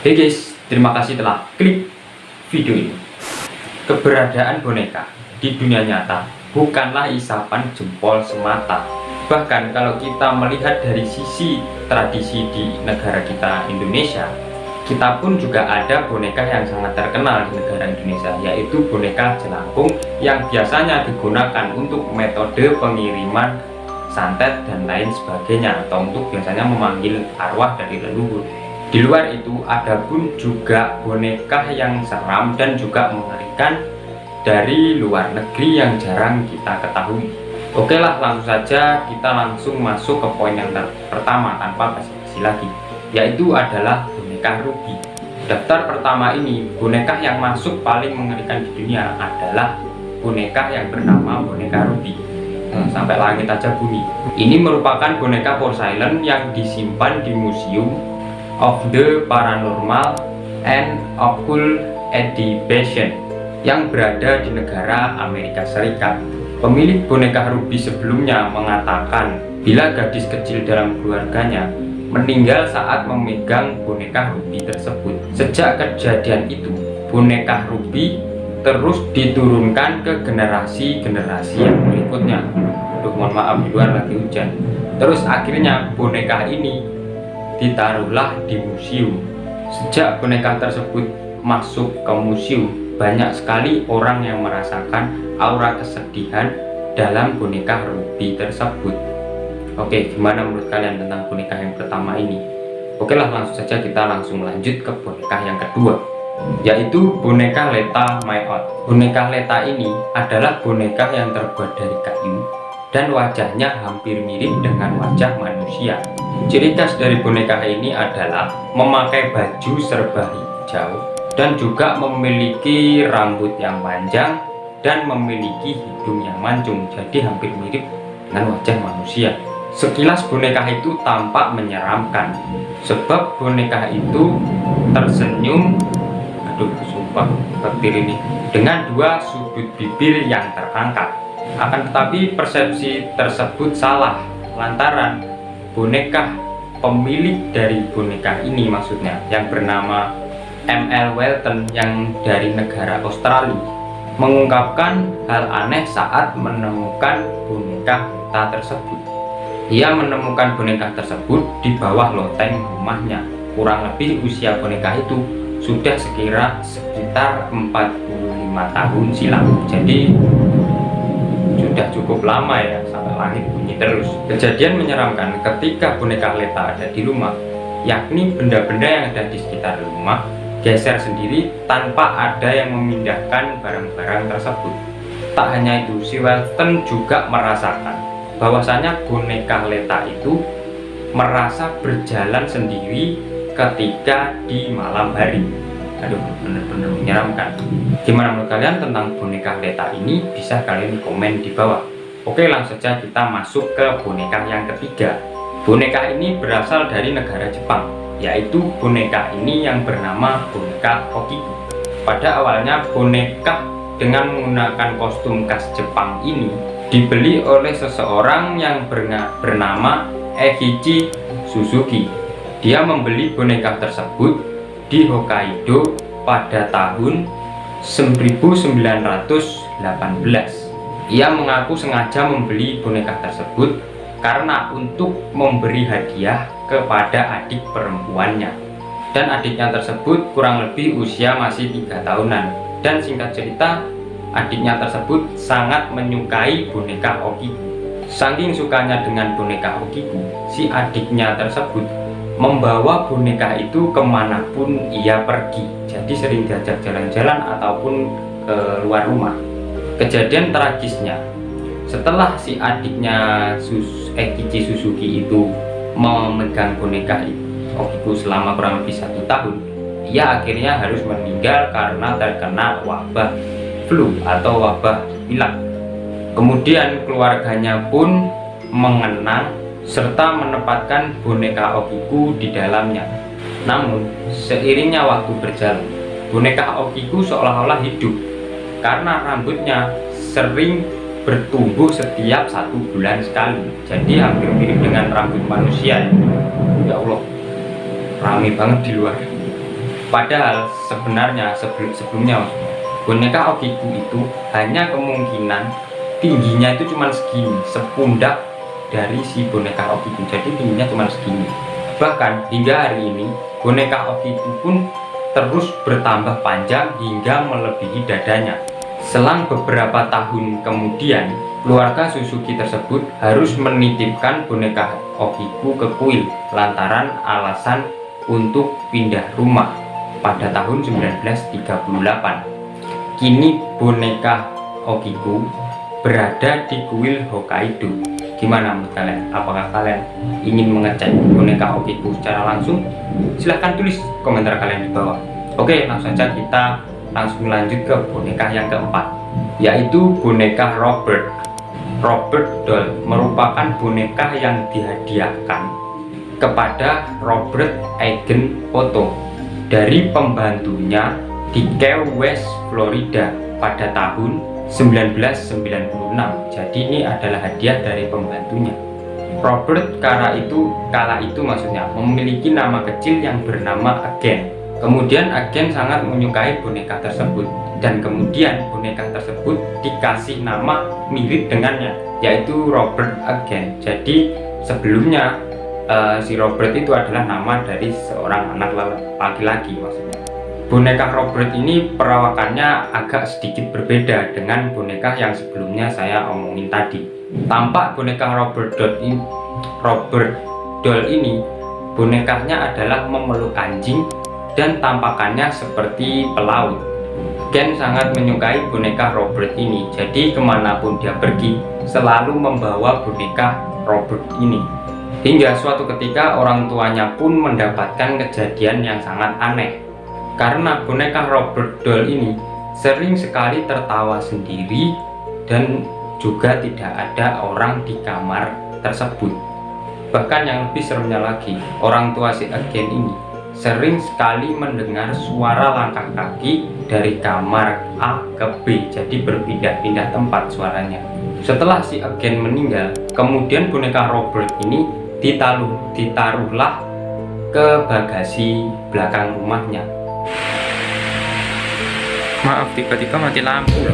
Hey guys, terima kasih telah klik video ini. Keberadaan boneka di dunia nyata bukanlah isapan jempol semata. Bahkan kalau kita melihat dari sisi tradisi di negara kita Indonesia, kita pun juga ada boneka yang sangat terkenal di negara Indonesia, yaitu boneka jelangkung yang biasanya digunakan untuk metode pengiriman santet dan lain sebagainya, atau untuk biasanya memanggil arwah dari leluhur. Di luar itu ada pun juga boneka yang seram dan juga mengerikan dari luar negeri yang jarang kita ketahui. Oke lah, langsung saja kita langsung masuk ke poin yang pertama tanpa basa-basi lagi, yaitu adalah boneka Ruby. Daftar pertama ini, boneka yang masuk paling mengerikan di dunia adalah boneka yang bernama boneka Ruby. Sampai langit aja bunyi. Ini merupakan boneka porcelain yang disimpan di Museum of the Paranormal and Occult Exhibition yang berada di negara Amerika Serikat. Pemilik boneka Ruby sebelumnya mengatakan bila gadis kecil dalam keluarganya meninggal saat memegang boneka Ruby tersebut. Sejak kejadian itu, boneka Ruby terus diturunkan ke generasi-generasi yang berikutnya. Aduh, mohon maaf, di luar lagi hujan. Terus akhirnya boneka ini ditaruhlah di museum. Sejak boneka tersebut masuk ke museum, banyak sekali orang yang merasakan aura kesedihan dalam boneka Ruby tersebut. Oke, gimana menurut kalian tentang boneka yang pertama ini? Oke lah, langsung saja kita langsung lanjut ke boneka yang kedua, yaitu boneka Leta My Aunt. Boneka Leta ini adalah boneka yang terbuat dari kayu dan wajahnya hampir mirip dengan wajah manusia. Ciri khas dari boneka ini adalah memakai baju serba hijau dan juga memiliki rambut yang panjang dan memiliki hidung yang mancung, jadi hampir mirip dengan wajah manusia. Sekilas boneka itu tampak menyeramkan sebab boneka itu tersenyum, aduh sumpah petir ini, dengan dua sudut bibir yang terangkat. Akan tetapi persepsi tersebut salah lantaran boneka pemilik dari boneka ini, maksudnya yang bernama M.L. Welton yang dari negara Australia, mengungkapkan hal aneh saat menemukan boneka Leta tersebut. Ia menemukan boneka tersebut di bawah loteng rumahnya. Kurang lebih usia boneka itu sudah sekitar 45 tahun silam. Jadi sudah cukup lama ya, sampai langit bunyi terus. Kejadian menyeramkan ketika boneka Leta ada di rumah, yakni benda-benda yang ada di sekitar rumah geser sendiri tanpa ada yang memindahkan barang-barang tersebut. Tak hanya itu, si Welton juga merasakan bahwasanya boneka Leta itu merasa berjalan sendiri ketika di malam hari. Aduh, bener-bener menyeramkan. Gimana menurut kalian tentang boneka Leta ini? Bisa kalian komen di bawah. Oke, langsung saja kita masuk ke boneka yang ketiga. Boneka ini berasal dari negara Jepang, yaitu boneka ini yang bernama boneka Okiku. Pada awalnya boneka dengan menggunakan kostum khas Jepang ini dibeli oleh seseorang yang bernama Eiichi Suzuki. Dia membeli boneka tersebut di Hokkaido pada tahun 1918. Ia mengaku sengaja membeli boneka tersebut karena untuk memberi hadiah kepada adik perempuannya, dan adiknya tersebut kurang lebih usia masih 3 tahunan. Dan singkat cerita, adiknya tersebut sangat menyukai boneka Okiku. Saking sukanya dengan boneka Okiku, si adiknya tersebut membawa boneka itu kemanapun ia pergi. Jadi sering diajak jalan-jalan ataupun ke luar rumah. Kejadian tragisnya, setelah si adiknya Eiichi Suzuki itu memegang boneka Okiku selama kurang lebih 1 tahun, ia akhirnya harus meninggal karena terkena wabah flu atau wabah pilek. Kemudian keluarganya pun mengenang serta menempatkan boneka Okiku di dalamnya. Namun seiringnya waktu berjalan, boneka Okiku seolah-olah hidup karena rambutnya sering bertumbuh setiap 1 bulan sekali. Jadi hampir mirip dengan rambut manusia. Ya Allah, rame banget di luar. Padahal sebenarnya sebelumnya boneka Okiku itu hanya kemungkinan tingginya itu cuma segini, sepundak dari si boneka Okiku, jadi tingginya cuma segini. Bahkan hingga hari ini boneka Okiku pun terus bertambah panjang hingga melebihi dadanya. Selang beberapa tahun kemudian, keluarga Suzuki tersebut harus menitipkan boneka Okiku ke kuil lantaran alasan untuk pindah rumah pada tahun 1938. Kini boneka Okiku berada di kuil Hokkaido. Gimana menurut kalian? Apakah kalian ingin mengecek boneka Okiku secara langsung? Silahkan tulis komentar kalian di bawah. Oke, langsung saja kita langsung lanjut ke boneka yang keempat, yaitu boneka Robert. Robert Doll merupakan boneka yang dihadiahkan kepada Robert Egan Otto dari pembantunya di Key West, Florida pada tahun 1996. Jadi ini adalah hadiah dari pembantunya. Robert kala itu maksudnya memiliki nama kecil yang bernama Agen. Kemudian Agen sangat menyukai boneka tersebut, dan kemudian boneka tersebut dikasih nama mirip dengannya, yaitu Robert Agen. Jadi sebelumnya si Robert itu adalah nama dari seorang anak laki-laki maksudnya. Boneka Robert ini perawakannya agak sedikit berbeda dengan boneka yang sebelumnya saya omongin tadi. Tampak boneka Robert Doll ini bonekanya adalah memeluk anjing dan tampakannya seperti pelaut. Ken sangat menyukai boneka Robert ini, jadi kemanapun dia pergi selalu membawa boneka Robert ini. Hingga suatu ketika orang tuanya pun mendapatkan kejadian yang sangat aneh, karena boneka Robert Doll ini sering sekali tertawa sendiri dan juga tidak ada orang di kamar tersebut. Bahkan yang lebih seremnya lagi, orang tua si Agen ini sering sekali mendengar suara langkah kaki dari kamar A ke B, jadi berpindah-pindah tempat suaranya. Setelah si Agen meninggal, kemudian boneka Robert ini ditaruhlah ke bagasi belakang rumahnya. Maaf, tiba-tiba mati lampu loh.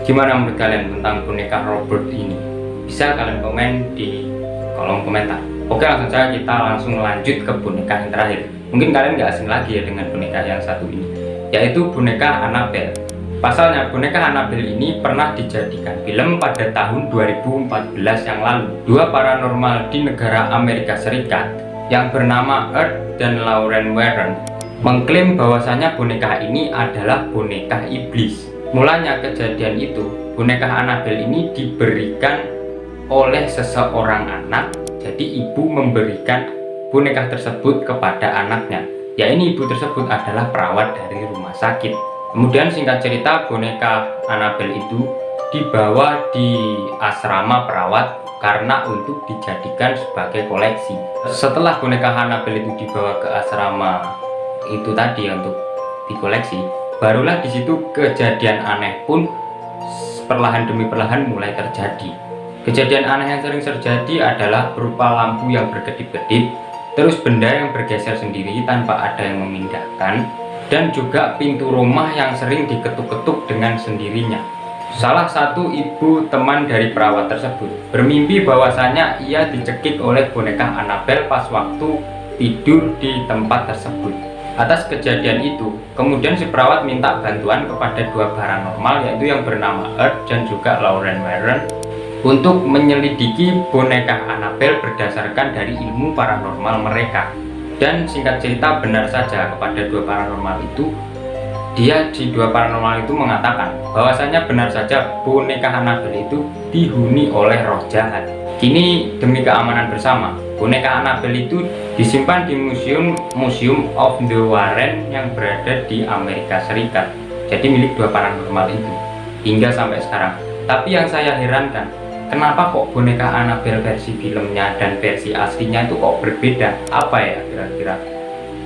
Gimana menurut kalian tentang boneka Robert ini? Bisa kalian komen di kolom komentar. Oke, langsung saja kita langsung lanjut ke boneka yang terakhir. Mungkin kalian nggak asing lagi ya dengan boneka yang satu ini, yaitu boneka Annabelle. Pasalnya boneka Annabelle ini pernah dijadikan film pada tahun 2014 yang lalu. Dua paranormal di negara Amerika Serikat yang bernama Earth dan Lauren Warren mengklaim bahwasanya boneka ini adalah boneka iblis. Mulanya kejadian itu, boneka Annabelle ini diberikan oleh seseorang anak. Jadi ibu memberikan boneka tersebut kepada anaknya. Ya, ini ibu tersebut adalah perawat dari rumah sakit. Kemudian singkat cerita, boneka Annabelle itu dibawa di asrama perawat karena untuk dijadikan sebagai koleksi. Setelah boneka Annabelle itu dibawa ke asrama itu tadi untuk dikoleksi, barulah di situ kejadian aneh pun perlahan demi perlahan mulai terjadi. Kejadian aneh yang sering terjadi adalah berupa lampu yang berkedip-kedip, terus benda yang bergeser sendiri tanpa ada yang memindahkan, dan juga pintu rumah yang sering diketuk-ketuk dengan sendirinya. Salah satu ibu teman dari perawat tersebut bermimpi bahwasanya ia dicekik oleh boneka Annabelle pas waktu tidur di tempat tersebut. Atas kejadian itu, kemudian si perawat minta bantuan kepada dua paranormal, yaitu yang bernama Earth dan juga Lauren Warren, untuk menyelidiki boneka Annabelle berdasarkan dari ilmu paranormal mereka. Dan singkat cerita, benar saja kepada dua paranormal itu, dua paranormal itu mengatakan bahwasanya benar saja boneka Annabelle itu dihuni oleh roh jahat. Kini demi keamanan bersama, boneka Annabelle itu disimpan di Museum of the Warren yang berada di Amerika Serikat. Jadi milik dua paranormal itu hingga sampai sekarang. Tapi yang saya herankan, kenapa kok boneka Annabelle versi filmnya dan versi aslinya itu kok berbeda? Apa ya kira-kira?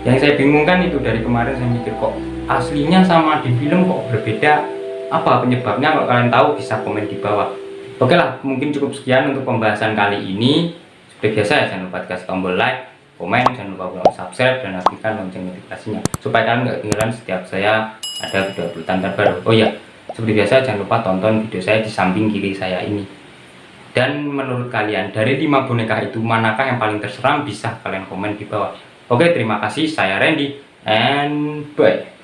Yang saya bingungkan itu dari kemarin saya mikir, kok aslinya sama di film kok berbeda? Apa penyebabnya? Kalau kalian tahu bisa komen di bawah. Oke lah, mungkin cukup sekian untuk pembahasan kali ini. Seperti biasa ya, jangan lupa kasih tombol like, komen, jangan lupa subscribe dan aktifkan lonceng notifikasinya supaya kalian nggak ketinggalan setiap saya ada video uploadan terbaru. Oh ya, seperti biasa jangan lupa tonton video saya di samping kiri saya ini. Dan menurut kalian dari 5 boneka itu manakah yang paling terseram? Bisa kalian komen di bawah. Oke, terima kasih. Saya Randy and bye.